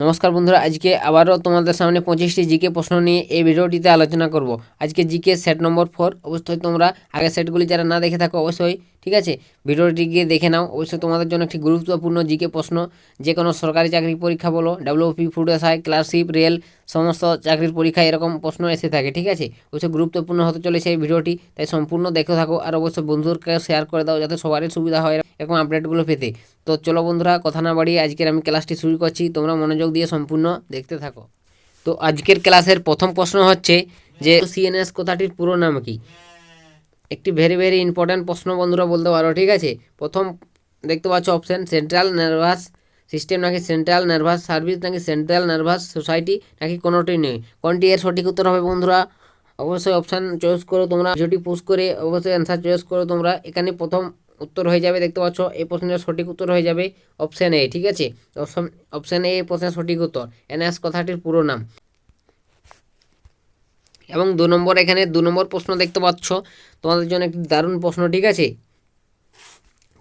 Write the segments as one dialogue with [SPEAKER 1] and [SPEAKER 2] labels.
[SPEAKER 1] নমস্কার বন্ধুরা, আজকে আবারও তোমাদের সামনে 25টি জিকে প্রশ্ন নিয়ে এই ভিডিওটিতে আলোচনা করব। আজকে জিকে সেট নম্বর 4। অবশ্যই তোমরা আগের সেটগুলি যারা না দেখে থাকো অবশ্যই ঠিক আছে ভিডিওটি গিয়ে দেখে নাও। অবশ্যই তোমাদের জন্য একটি গুরুত্বপূর্ণ জিকে প্রশ্ন। যে কোনো সরকারি চাকরির পরীক্ষা বলো, WP, food SI, clerkship, rail, সমস্ত চাকরির পরীক্ষায় এরকম প্রশ্ন এসে থাকে। ঠিক আছে, অবশ্যই গুরুত্বপূর্ণ হতে চলেছে এই ভিডিওটি, তাই সম্পূর্ণ দেখে থাকো। আর অবশ্যই বন্ধুদেরকে শেয়ার করে দাও যাতে সবারই সুবিধা হয় এরকম আপডেটগুলো পেতে। তো চলো বন্ধুরা, কথা না বাড়িয়ে আজকের আমি ক্লাসটি শুরু করছি, তোমরা মনোযোগ দিয়ে সম্পূর্ণ দেখতে থাকো। তো আজকের ক্লাসের প্রথম প্রশ্ন হচ্ছে যে সিএনএস কথাটির পুরো নাম কি। একটি ভেরি ভেরি ইম্পর্ট্যান্ট প্রশ্ন বন্ধুরা বলতে পারো। ঠিক আছে, প্রথম দেখতে পাচ্ছ অপশান সেন্ট্রাল নার্ভাস সিস্টেম নাকি সেন্ট্রাল নার্ভাস সার্ভিস নাকি সেন্ট্রাল নার্ভাস সোসাইটি নাকি কোনোটি নেই। কোনটি এর সঠিক উত্তর হবে বন্ধুরা? অবশ্যই অপশান চয়েস করো তোমরা, যেটি পুশ করে অবশ্যই অ্যান্সার চয়েস করো তোমরা। এখানে প্রথম উত্তর হয়ে যাবে, দেখতে পাচ্ছ এই প্রশ্নের সঠিক উত্তর হয়ে যাবে অপশান এ। ঠিক আছে, অপশান এ প্রশ্নের সঠিক উত্তর। এনএস কথাটির পুরো নাম। এবং 2 নম্বর, এখানে 2 নম্বর প্রশ্ন দেখতে পাচ্ছ তোমাদের জন্য একটি দারুণ প্রশ্ন। ঠিক আছে,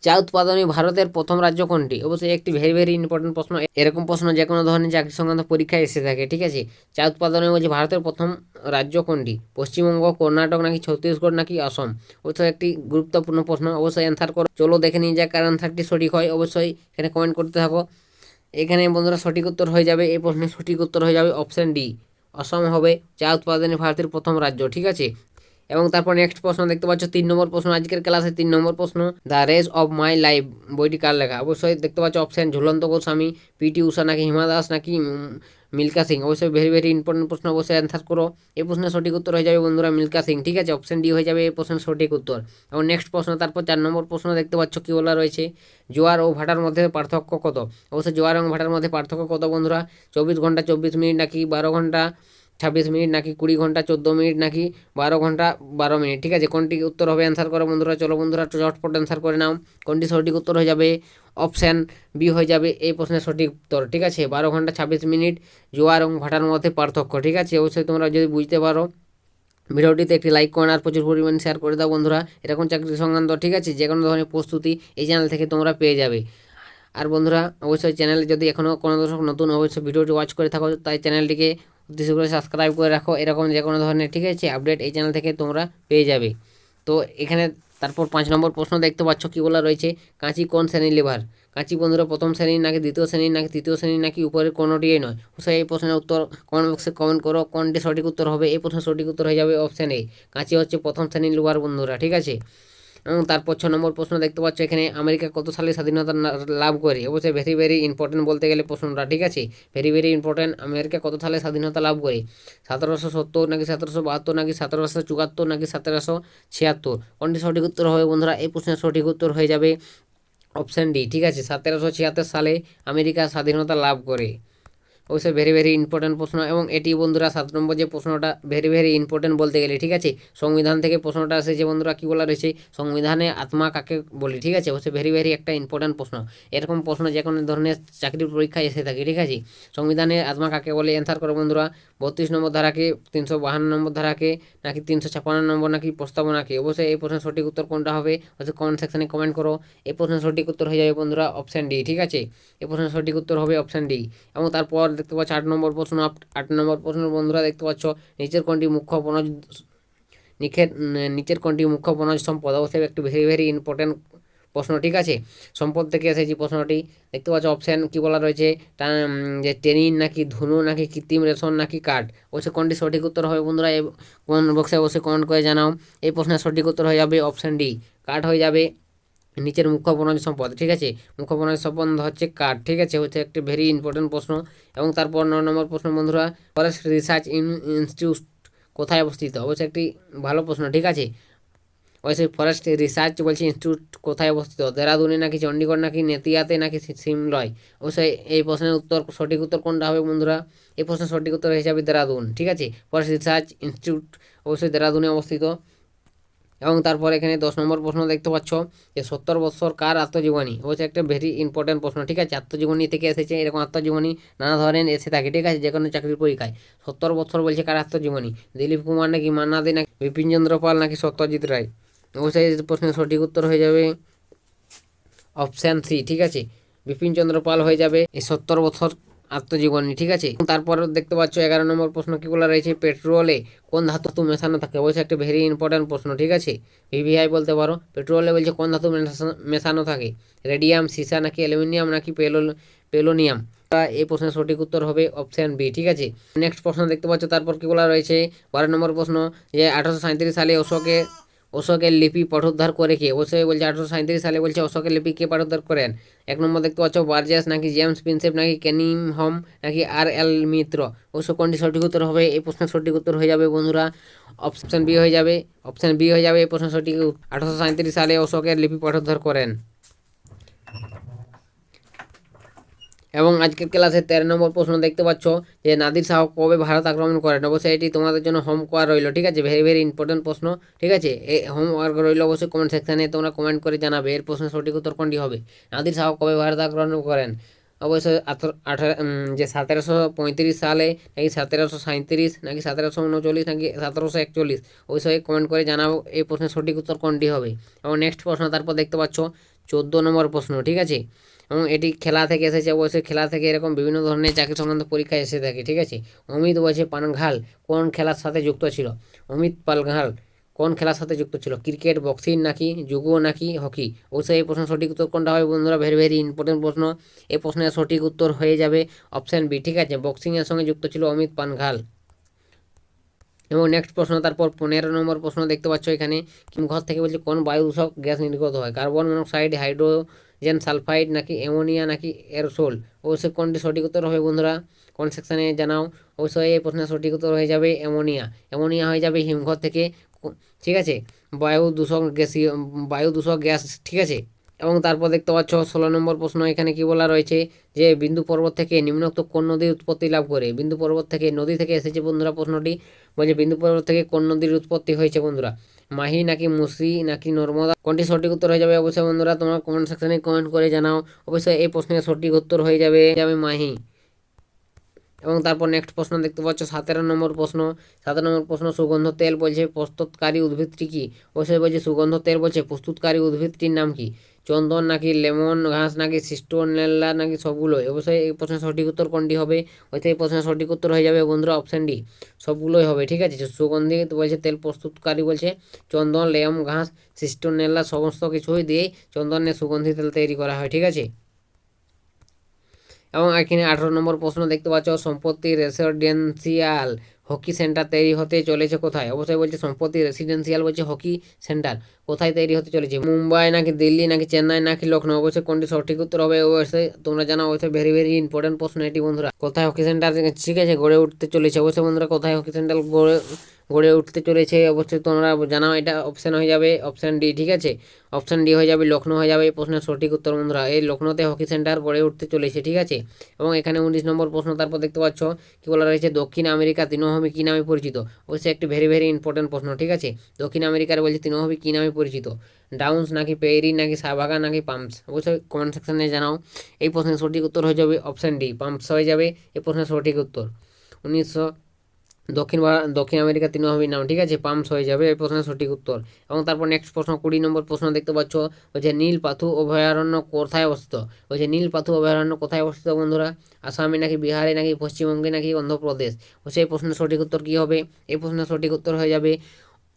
[SPEAKER 1] চা উৎপাদনে ভারতের প্রথম রাজ্য কোনটি? অবশ্যই একটি ভেরি ভেরি ইম্পর্টেন্ট প্রশ্ন। এরকম প্রশ্ন যে কোনো ধরনের চাকরি সংক্রান্ত পরীক্ষায় এসে থাকে। ঠিক আছে, চা উৎপাদনে বলছে ভারতের প্রথম রাজ্য কোনটি? পশ্চিমবঙ্গ, কর্ণাটক নাকি ছত্তিশগড় নাকি অসম? অবশ্যই একটি গুরুত্বপূর্ণ প্রশ্ন, অবশ্যই অ্যান্সার করো। চলো দেখে নিয়ে যাক কার অ্যান্সারটি সঠিক হয়। অবশ্যই এখানে কমেন্ট করতে থাকো। এখানে বন্ধুরা সঠিক উত্তর হয়ে যাবে, এই প্রশ্নের সঠিক উত্তর হয়ে যাবে অপশান ডি, অসম হবে চা উৎপাদনে ভারতের প্রথম রাজ্য। ঠিক আছে, এবং তারপর নেক্সট প্রশ্ন দেখতে পাচ্ছ 3 নম্বর প্রশ্ন। আজকের ক্লাসে 3 নম্বর প্রশ্ন, the race of my life বইটি কার লেখা? অবশ্যই দেখতে পাচ্ছ অপশান ঝুলন্ত গোস্বামী, পিটি উষা নাকি হিমা দাস নাকি মিল্কা সিং। অবশ্যই ভেরি ভেরি ইম্পর্টেন্ট প্রশ্ন, অবশ্যই অ্যান্সার করো। এই প্রশ্নের সঠিক উত্তর হয়ে যাবে বন্ধুরা মিল্কা সিং। ঠিক আছে, অপশান ডি হয়ে যাবে এই প্রশ্নের সঠিক উত্তর। এবং নেক্সট প্রশ্ন, তারপর 4 নম্বর প্রশ্ন দেখতে পাচ্ছ কি বলা রয়েছে, জোয়ার ও ভাটার মধ্যে পার্থক্য কত? অবশ্যই জোয়ার এবং ভাটার মধ্যে পার্থক্য কত বন্ধুরা? 24 ঘন্টা 24 মিনিট নাকি 12 ঘন্টা 26 মিনিট নাকি 20 ঘন্টা 14 মিনিট নাকি 12 ঘন্টা 12 মিনিট? ঠিক আছে, কোনটি উত্তর হবে অ্যান্সার করো বন্ধুরা। চলো বন্ধুরা চটপট অ্যান্সার করে নাও। কোনটি সঠিক উত্তর হয়ে যাবে? অপশান বি হয়ে যাবে এই প্রশ্নের সঠিক উত্তর। ঠিক আছে, 12 ঘন্টা 26 মিনিট জোয়ার এবং ভাটার মধ্যে পার্থক্য। ঠিক আছে, অবশ্যই তোমরা যদি বুঝতে পারো ভিডিওটিতে একটি লাইক করেন আর প্রচুর পরিমাণে শেয়ার করে দাও বন্ধুরা। এরকম চাকরি সংক্রান্ত ঠিক আছে যে কোনো ধরনের প্রস্তুতি এই চ্যানেল থেকে তোমরা পেয়ে যাবে। আর বন্ধুরা অবশ্যই চ্যানেলে যদি এখনও কোনো দর্শক নতুন অবশ্যই ভিডিওটি ওয়াচ করে থাকো, তাই চ্যানেলটিকে অতি শীঘ্রই সাবস্ক্রাইব করে রাখো। এরকম যে কোনো ধরনের ঠিক আছে আপডেট এই চ্যানেল থেকে তোমরা পেয়ে যাবে। তো এখানে তারপর 5 নম্বর প্রশ্ন দেখতে পাচ্ছ কি বলা রয়েছে, কাঁচি কোন শ্রেণীর লিভার? কাঁচি বন্ধুরা প্রথম শ্রেণীর নাকি দ্বিতীয় শ্রেণীর নাকি তৃতীয় শ্রেণীর নাকি উপরের কোনোটিই নয়? অবশ্যই এই প্রশ্নের উত্তর কমেন্ট বক্সে কমেন্ট করো, কোনটি সঠিক উত্তর হবে। এই প্রশ্নের সঠিক উত্তর হয়ে যাবে অপশান এ, কাঁচি হচ্ছে প্রথম শ্রেণীর লিভার বন্ধুরা। ঠিক আছে, এবং তারপর 6 নম্বর প্রশ্ন দেখতে পাচ্ছ এখানে, আমেরিকা কত সালে স্বাধীনতা লাভ করে? অবশ্যই ভেরি ভেরি ইম্পর্টেন্ট বলতে গেলে প্রশ্নটা। ঠিক আছে, ভেরি ভেরি ইম্পর্টেন্ট। আমেরিকা কত সালে স্বাধীনতা লাভ করে? 1770 নাকি 1772 নাকি 1774 নাকি 1776? কোনটি সঠিক উত্তর হবে বন্ধুরা? এই প্রশ্নের সঠিক উত্তর হয়ে যাবে অপশান ডি। ঠিক আছে, 1776 সালে আমেরিকা স্বাধীনতা লাভ করে। অবশ্যই ভেরি ভেরি ইম্পর্টেন্ট প্রশ্ন। এবং এটি বন্ধুরা 7 নম্বর যে প্রশ্নটা ভেরি ভেরি ইম্পর্টেন্ট বলতে গেলে। ঠিক আছে, সংবিধান থেকে প্রশ্নটা এসেছে বন্ধুরা, কী বলা রয়েছে, সংবিধানে আত্মা কাকে বলি? ঠিক আছে, অবশ্যই ভেরি ভেরি একটা ইম্পর্টেন্ট প্রশ্ন। এরকম প্রশ্ন যে কোনো ধরনের চাকরির পরীক্ষায় এসে থাকে। ঠিক আছে, সংবিধানে আত্মা কাকে বলে? অ্যান্সার করো বন্ধুরা। 32 নম্বর ধারাকে, 352 নম্বর ধারাকে নাকি 356 নম্বর নাকি প্রস্তাবনাকে? অবশ্যই এই প্রশ্নের সঠিক উত্তর কোনটা হবে অবশ্যই কমেন্ট সেকশনে কমেন্ট করো। এই প্রশ্নের সঠিক উত্তর হয়ে যাবে বন্ধুরা অপশান ডি। ঠিক আছে, এই প্রশ্নের সঠিক উত্তর হবে অপশান ডি। এবং তারপর দেখতে পাচ্ছ 8 নম্বর প্রশ্ন। 8 নম্বর প্রশ্ন বন্ধুরা দেখতে পাচ্ছ, নিচের কোনটি মুখ্য বনজ নিচের কোনটি মুখ্য বনজ সম্পদ? অবশ্যই একটি ভেরি ভেরি ইম্পর্টেন্ট প্রশ্ন। ঠিক আছে, সম্পদ থেকে এসেছি প্রশ্নটি। দেখতে পাচ্ছ অপশান কি বলা রয়েছে, যে টেনিন নাকি ধুনু নাকি কৃত্রিম রেশম নাকি কাঠ? অবশ্যই কোনটি সঠিক উত্তর হবে বন্ধুরা এই কমেন্ট বক্সে অবশ্যই কমেন্ট করে জানাও। এই প্রশ্নের সঠিক উত্তর হয়ে যাবে অপশান ডি, কাঠ হয়ে যাবে নিচের মুখ্য বনজ সম্পদ। ঠিক আছে, মুখ্য বনজ সম্পদ হচ্ছে কাঠ। ঠিক আছে, হচ্ছে একটি ভেরি ইম্পর্টেন্ট প্রশ্ন। এবং তারপর 9 নম্বর প্রশ্ন বন্ধুরা, ফরেস্ট রিসার্চ ইনস্টিটিউট কোথায় অবস্থিত? অবশ্যই একটি ভালো প্রশ্ন। ঠিক আছে, অবশ্যই ফরেস্ট রিসার্চ বলছি ইনস্টিটিউট কোথায় অবস্থিত? দেরাদুনে নাকি চণ্ডীগড় নাকি নেতিয়াতে নাকি সিমলয়? অবশ্যই এই প্রশ্নের উত্তর সঠিক উত্তর কোনটা হবে বন্ধুরা? এই প্রশ্নের সঠিক উত্তর হিসাবে দেরাদুন। ঠিক আছে, ফরেস্ট রিসার্চ ইনস্টিটিউট অবশ্যই দেরাদুনে অবস্থিত। এবং তারপর এখানে 10 নম্বর প্রশ্ন দেখতে পাচ্ছ, যে 70 বছর কার আত্মজীবনী? অবশ্যই একটা ভেরি ইম্পর্টেন্ট প্রশ্ন। ঠিক আছে, আত্মজীবনী থেকে এসেছে, এরকম আত্মজীবনী নানা ধরনের এসে থাকে। ঠিক আছে, যে কোনো চাকরির পরীক্ষায় 70 বছর বলছে কার আত্মজীবনী? দিলীপ কুমার নাকি মান্না দে নাকি বিপিন চন্দ্র পাল নাকি সত্যজিৎ রায়? অবশ্যই এই প্রশ্নের সঠিক উত্তর হয়ে যাবে অপশান সি। ঠিক আছে, বিপিন চন্দ্র পাল হয়ে যাবে এই 70 বছর আত্মজীবনী, ঠিক আছে। তারপর দেখতে পাচ্ছ 11 নম্বর প্রশ্ন কি বলা রয়েছে, পেট্রোলে কোন ধাতু মেশানো থাকে, অবশ্যই একটা ভেরি ইম্পর্টেন্ট প্রশ্ন, ঠিক আছে। ভিভিআই বলতে পারো। পেট্রোলে বলছে কোন ধাতু মেশানো থাকে, রেডিয়াম, সীসা নাকি অ্যালুমিনিয়াম নাকি পেলোনিয়াম। এই প্রশ্নের সঠিক উত্তর হবে অপশন বি, ঠিক আছে। নেক্সট প্রশ্ন দেখতে পাচ্ছ, তারপর কি বলা রয়েছে 12 নম্বর প্রশ্ন, যে 1837 সালে অশোকের লিপি পাঠোদ্ধার করে কে, অবশ্যই বলছে 1837 সালে বলছে অশোকের লিপি কে পাঠোদ্ধার করেন। 1 নম্বর দেখতে পাচ্ছ বার্জেস নাকি জেমস প্রিন্সেপ নাকি কেনিংহম নাকি আর.এল. মিত্র, অবশ্য কোনটি সঠিক উত্তর হবে। এই প্রশ্নের সঠিক উত্তর হয়ে যাবে বন্ধুরা অপশন বি হয়ে যাবে, অপশন বি হয়ে যাবে এই প্রশ্নের সঠিক। 1837 সালে অশোকের লিপি পাঠোদ্ধার করেন। এবং আজকের ক্লাসে 13 নম্বর প্রশ্ন দেখতে পাচ্ছ, যে নাদির শাহ কবে ভারত আক্রমণ করেন, অবশ্যই এটি তোমাদের জন্য হোমওয়ার্ক রইল, ঠিক আছে। ভেরি ভেরি ইম্পর্টেন্ট প্রশ্ন, ঠিক আছে। এই হোমওয়ার্ক রইল, অবশ্যই কমেন্ট সেকশানে তোমরা কমেন্ট করে জানাবে এর প্রশ্নের সঠিক উত্তর কোনটি হবে। নাদির শাহ কবে ভারত আক্রমণ করেন, অবশ্যই যে 1735 সালে নাকি 1737 নাকি 1739 নাকি 1741, অবশ্যই কমেন্ট করে জানাবো এই প্রশ্নের সঠিক উত্তর কোনটি হবে। এবং নেক্সট প্রশ্ন তারপর দেখতে পাচ্ছ 14 নম্বর প্রশ্ন, ঠিক আছে। এবং এটি খেলা থেকে এসেছে, অবশ্যই খেলা থেকে এরকম বিভিন্ন ধরনের চাকরি সংক্রান্ত পরীক্ষা এসে থাকে, ঠিক আছে। অমিত বলছে পানঘাল কোন খেলার সাথে যুক্ত ছিল, অমিত পানঘাল কোন খেলার সাথে যুক্ত ছিল, ক্রিকেট, বক্সিং নাকি যুগো নাকি হকি, অবশ্যই এই প্রশ্নের সঠিক উত্তর কোনটা হবে বন্ধুরা, ভেরি ভেরি ইম্পর্টেন্ট প্রশ্ন। এই প্রশ্নের সঠিক উত্তর হয়ে যাবে অপশন বি, ঠিক আছে। বক্সিংয়ের সঙ্গে যুক্ত ছিল অমিত পানঘাল। এবং নেক্সট প্রশ্ন তারপর 15 নম্বর প্রশ্ন দেখতে পাচ্ছ এখানে, ঘর থেকে বলছে কোন বায়ু দূষক গ্যাস নির্গত হয়, কার্বন মনোক্সাইড, হাইড্রোজেন সালফাইড নাকি অ্যামোনিয়া নাকি এরোসোল, অবশ্যই কোনটি সঠিক উত্তর হবে বন্ধুরা কমেন্ট সেকশানে জানাও। অবশ্যই এই প্রশ্নের সঠিক উত্তর হয়ে যাবে অ্যামোনিয়া, অ্যামোনিয়া হয়ে যাবে হিমঘর থেকে, ঠিক আছে, বায়ু দূষক গ্যাস, ঠিক আছে। এবং তারপর দেখতে পাচ্ছ 16 নম্বর প্রশ্ন, এখানে কি বলা রয়েছে, যে বিন্দু পর্বত থেকে নিম্নোক্ত কোন নদীর উৎপত্তি লাভ করে, বিন্দু পর্বত থেকে নদী থেকে এসেছে বন্ধুরা প্রশ্নটি, বলছে বিন্দু পর্বত থেকে কোন নদীর উৎপত্তি হয়েছে বন্ধুরা, মাহি নাকি মুসি নাকি নর্মদা, কোনটি সঠিক উত্তর হয়ে যাবে অবশ্যই বন্ধুরা তোমরা কমেন্ট সেকশনে কমেন্ট করে জানাও। অবশ্যই এই প্রশ্নের সঠিক উত্তর হয়ে যাবে মাহি। এবং তারপর নেক্সট প্রশ্ন দেখতে পাচ্ছ 17 নম্বর প্রশ্ন, 17 নম্বর প্রশ্ন সুগন্ধ তেল বলছে প্রস্তুতকারী উদ্ভিদটি কি, অবশ্যই বলছে সুগন্ধ তেল বলছে প্রস্তুতকারী উদ্ভিদটির নাম কি, চন্দন নাকি লেমন ঘাস নাকি সিস্টোনেল্লা নাকি সবগুলোই, অবশ্যই এই প্রশ্নের সঠিক উত্তর কোনটি হবে, হয়তো এই প্রশ্নের সঠিক উত্তর হয়ে যাবে বন্ধুরা অপশন ডি, সবগুলোই হবে, ঠিক আছে। সুগন্ধি বলছে তেল প্রস্তুতকারী বলছে চন্দন, লেম ঘাস, সিস্টোনেল্লা সমস্ত কিছুই দিয়েই চন্দনের সুগন্ধি তেল তৈরি করা হয়, ঠিক আছে। এবং এখানে 18 নম্বর প্রশ্ন দেখতে পাচ্ছ, সম্পত্তি রেসিডেন্সিয়াল হকি সেন্টার তৈরি হতে চলেছে কোথায়, অবশ্যই বলছে সম্পত্তি রেসিডেন্সিয়াল বলছে হকি সেন্টার কোথায় তৈরি হতে চলেছে, মুম্বাই নাকি দিল্লি নাকি চেন্নাই নাকি লখনৌ, অবশ্যই কোনটি সঠিক উত্তর হবে অবশ্যই তোমরা জানো, অবশ্যই ভেরি ভেরি ইম্পর্টেন্ট প্রশ্ন এটি বন্ধুরা, কোথায় হকি সেন্টার, ঠিক আছে, গড়ে উঠতে চলেছে, অবশ্যই বন্ধুরা কোথায় হকি সেন্টার গড়ে উঠতে চলেছে অবশ্যই তোমরা জানাও, এটা অপশান হয়ে যাবে অপশান ডি, ঠিক আছে। অপশান ডি হয়ে যাবে লখনৌ হয়ে যাবে এই প্রশ্নের সঠিক উত্তর বন্ধুরা, এই লখনৌতে হকি সেন্টার গড়ে উঠতে চলেছে, ঠিক আছে। এবং এখানে 19 নম্বর প্রশ্ন তারপর দেখতে পাচ্ছ কি বলা রয়েছে, দক্ষিণ আমেরিকা তৃণভূমি কী নামে পরিচিত, অবশ্যই একটি ভেরি ভেরি ইম্পর্টেন্ট প্রশ্ন, ঠিক আছে। দক্ষিণ আমেরিকার বলছে তৃণভূমি কী নামে পরিচিত, ডাউন্স নাকি পেরি নাকি চা বাগান নাকি পাম্পস, অবশ্যই কমেন্ট সেকশনে জানাও। এই প্রশ্নের সঠিক উত্তর হয়ে যাবে অপশান ডি, পাম্পস হয়ে যাবে এই প্রশ্নের সঠিক উত্তর। 1900 দক্ষিণ আমেরিকা তৃণভূমির নাম, ঠিক আছে, পাম্পস হয়ে যাবে এই প্রশ্নের সঠিক উত্তর। এবং তারপর নেক্সট প্রশ্ন 20 নম্বর প্রশ্ন দেখতে পাচ্ছ, বলছে নীল পাথু অভয়ারণ্য কোথায় অবস্থিত, বলছে নীল পাথু অভয়ারণ্য কোথায় অবস্থিত বন্ধুরা, আসামে নাকি বিহারে নাকি পশ্চিমবঙ্গে নাকি অন্ধ্রপ্রদেশ, বলছে এই প্রশ্নের সঠিক উত্তর কী হবে, এই প্রশ্নের সঠিক উত্তর হয়ে যাবে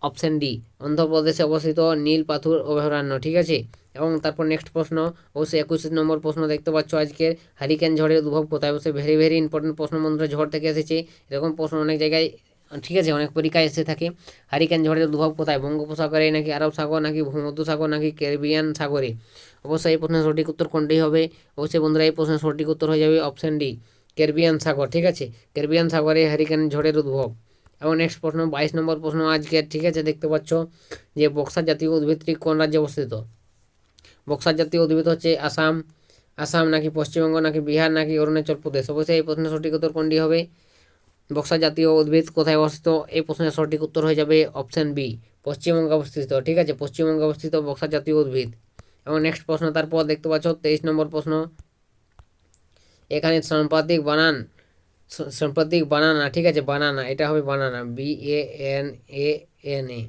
[SPEAKER 1] অপশান ডি, অন্ধ্রপ্রদেশে অবস্থিত নীল পাথর অভয়ারণ্য, ঠিক আছে। এবং তারপর নেক্সট প্রশ্ন অবশ্যই 21 নম্বর প্রশ্ন দেখতে পাচ্ছ আজকের, হারিকেন ঝড়ের উদ্ভব কোথায়, অবশ্যই ভেরি ভেরি ইম্পর্টেন্ট প্রশ্ন বন্ধুরা, ঝড় থেকে এসেছে এরকম প্রশ্ন অনেক জায়গায়, ঠিক আছে, অনেক পরীক্ষায় এসে থাকে। হারিকেন ঝড়ের উদ্ভব কোথায়, বঙ্গোপসাগরে নাকি আরব সাগর নাকি ভূমধ্যসাগর নাকি ক্যারিবিয়ান সাগরে, অবশ্যই এই প্রশ্নের সঠিক উত্তর কোনটি হবে, অবশ্যই বন্ধুরা এই প্রশ্নের সঠিক উত্তর হয়ে যাবে অপশান ডি, ক্যারিবিয়ান সাগর, ঠিক আছে, ক্যারিবিয়ান সাগরে হারিকেন ঝড়ের উদ্ভব। এবং নেক্সট প্রশ্ন 22 নম্বর প্রশ্ন আজকের, ঠিক আছে, দেখতে পাচ্ছ যে বক্সার জাতীয় উদ্ভিদটি কোন রাজ্যে অবস্থিত, বক্সার জাতীয় উদ্ভিদ হচ্ছে আসাম নাকি পশ্চিমবঙ্গ নাকি বিহার নাকি অরুণাচল প্রদেশ, অবশ্যই এই প্রশ্নের সঠিক উত্তর কোনটি হবে, বক্সার জাতীয় উদ্ভিদ কোথায় অবস্থিত, এই প্রশ্নের সঠিক উত্তর হয়ে যাবে অপশান বি, পশ্চিমবঙ্গে অবস্থিত, ঠিক আছে, পশ্চিমবঙ্গে অবস্থিত বক্সার জাতীয় উদ্ভিদ। এবং নেক্সট প্রশ্ন তারপর দেখতে পাচ্ছ 23 নম্বর প্রশ্ন, এখানে সাম্প্রতিক বানানা, ঠিক আছে, বানানা এটা হবে বানানা, BANANA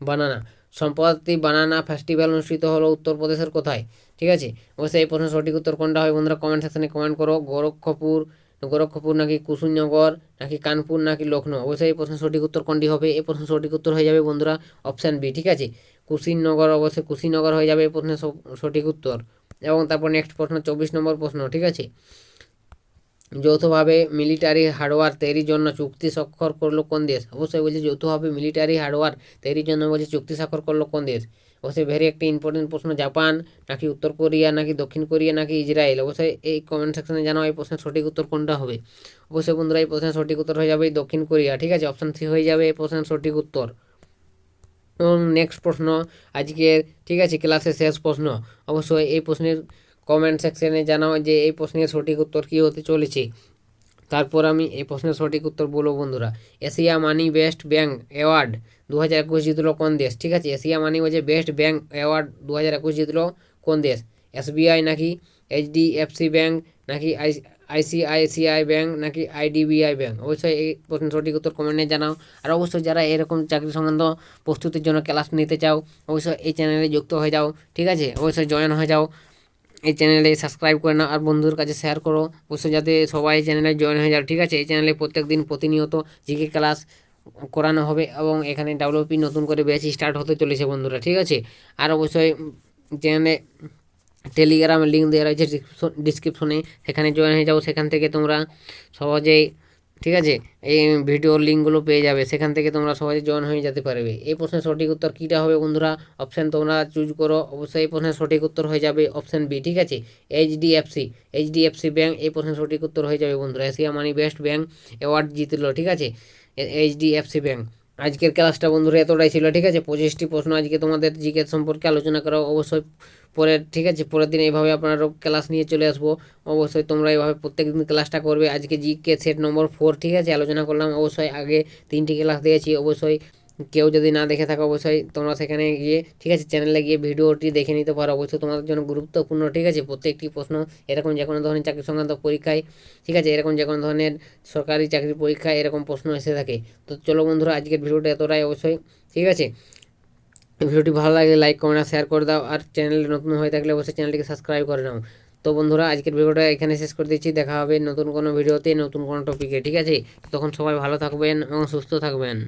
[SPEAKER 1] বানানা, সম্প্রতি বানানা ফেস্টিভ্যাল অনুষ্ঠিত হলো উত্তরপ্রদেশের কোথায়, ঠিক আছে, অবশ্যই এই প্রশ্নের সঠিক উত্তর কোনটা হবে বন্ধুরা কমেন্ট সেকশনে কমেন্ট করো, গোরক্ষপুর গোরক্ষপুর নাকি কুশিনগর নাকি কানপুর নাকি লখনৌ, অবশ্যই এই প্রশ্নের সঠিক উত্তর কোনটি হবে? এই প্রশ্নের সঠিক উত্তর হয়ে যাবে বন্ধুরা অপশান বি, ঠিক আছে, কুশিনগর, অবশ্যই কুশিনগর হয়ে যাবে এই প্রশ্নের সঠিক উত্তর। এবং তারপর নেক্সট প্রশ্ন 24 নম্বর প্রশ্ন, ঠিক আছে, যৌথভাবে মিলিটারি হার্ডওয়্যার তৈরির জন্য চুক্তি স্বাক্ষর করলো কোন দেশ? অবশ্যই বলছে যৌথভাবে মিলিটারি হার্ডওয়্যার তৈরির জন্য বলছে চুক্তি স্বাক্ষর করলো কোন দেশ? অবশ্যই ভেরি একটি ইম্পর্টেন্ট প্রশ্ন। জাপান নাকি উত্তর কোরিয়া নাকি দক্ষিণ কোরিয়া নাকি ইসরায়েল? অবশ্যই এই কমেন্ট সেকশনে জানাও এই প্রশ্নের সঠিক উত্তর কোনটা হবে। অবশ্যই বন্ধুরা এই প্রশ্নের সঠিক উত্তর হয়ে যাবে দক্ষিণ কোরিয়া, ঠিক আছে, অপশান সি হয়ে যাবে এই প্রশ্নের সঠিক উত্তর। এবং নেক্সট প্রশ্ন আজকের, ঠিক আছে, ক্লাসের শেষ প্রশ্ন। অবশ্যই এই প্রশ্নের কমেন্ট সেকশনে জানাও যে এই প্রশ্নের সঠিক উত্তর কী হতে চলেছে। তারপর আমি এই প্রশ্নের সঠিক উত্তর বলবো বন্ধুরা। এশিয়া মানি বেস্ট ব্যাংক অ্যাওয়ার্ড 2021 জিতলো কোন দেশ? ঠিক আছে, এশিয়া মানি বলছে বেস্ট ব্যাংক অ্যাওয়ার্ড 2021 জিতলো কোন দেশ? এসবিআই নাকি এইচডিএফসি ব্যাংক নাকি আইসিআইসিআই ব্যাংক নাকি আইডিবিআই ব্যাংক? অবশ্যই এই প্রশ্নের সঠিক উত্তর কমেন্টে জানাও। আর অবশ্যই যারা এরকম চাকরি সংক্রান্ত প্রস্তুতির জন্য ক্লাস নিতে চাও অবশ্যই এই চ্যানেলে যুক্ত হয়ে যাও, ঠিক আছে, অবশ্যই জয়েন হয়ে যাও, এই চ্যানেলে সাবস্ক্রাইব করে নাও আর বন্ধুর কাছে শেয়ার করো অবশ্যই যাতে সবাই চ্যানেলে জয়েন হয়ে যাও, ঠিক আছে। এই চ্যানেলে প্রত্যেক দিন প্রতিনিয়ত জিকে ক্লাস করানো হবে এবং এখানে ডাব্লিউপি নতুন করে ব্যাচ স্টার্ট হতে চলেছে বন্ধুরা, ঠিক আছে। আর অবশ্যই চ্যানেলে টেলিগ্রামের লিঙ্ক দেওয়া রয়েছে ডিসক্রিপশনে, সেখানে জয়েন হয়ে যাও, সেখান থেকে তোমরা সহজেই, ঠিক আছে, এই ভিডিওর লিঙ্কগুলো পেয়ে যাবে, সেখান থেকে তোমরা সহজে জয়েন হয়ে যেতে পারবে। এই প্রশ্নের সঠিক উত্তর কীটা হবে বন্ধুরা? অপশান তোমরা চুজ করো। অবশ্যই এই প্রশ্নের সঠিক উত্তর হয়ে যাবে অপশান বি, ঠিক আছে, এইচডিএফসি ব্যাংক এই প্রশ্নের সঠিক উত্তর হয়ে যাবে বন্ধুরা। এশিয়া মানি বেস্ট ব্যাংক অ্যাওয়ার্ড জিতলো, ঠিক আছে, এইচডিএফসি ব্যাংক। আজকের ক্লাসটা বন্ধুরা এতটাই ছিল, ঠিক আছে, 25টি প্রশ্ন আজকে তোমাদের জিকে সম্পর্কে আলোচনা করা। অবশ্যই পরের, ঠিক আছে, পরের দিন এইভাবে আপনারা ক্লাস নিয়ে চলে আসবো। অবশ্যই তোমরা এইভাবে প্রত্যেক দিন ক্লাসটা করবে। আজকে জিকে সেট নম্বর 4, ঠিক আছে, আলোচনা করলাম। অবশ্যই আগে 3টি ক্লাস দিয়েছি, অবশ্যই কেউ যদি না দেখে থাকো অবশ্যই তোমরা সেখানে গিয়ে, ঠিক আছে, চ্যানেলে গিয়ে ভিডিওটি দেখে নিতে পারো। অবশ্যই তোমাদের জন্য গুরুত্বপূর্ণ, ঠিক আছে, প্রত্যেকটি প্রশ্ন এরকম যে কোনো ধরনের চাকরি সংক্রান্ত পরীক্ষায়, ঠিক আছে, এরকম যে কোনো ধরনের সরকারি চাকরির পরীক্ষায় এরকম প্রশ্ন এসে থাকে। তো চলো বন্ধুরা আজকের ভিডিওটা এতটাই অবশ্যই, ঠিক আছে, ভিডিওটি ভালো লাগলে লাইক কমেন্ট আর শেয়ার করে দাও। আর চ্যানেলে নতুন হয়ে থাকলে অবশ্যই চ্যানেলটিকে সাবস্ক্রাইব করে নাও। তো বন্ধুরা আজকের ভিডিওটা এখানে শেষ করে দিচ্ছি। দেখা হবে নতুন কোনো ভিডিওতে নতুন কোনো টপিকে, ঠিক আছে, তখন সবাই ভালো থাকবেন এবং সুস্থ থাকবেন।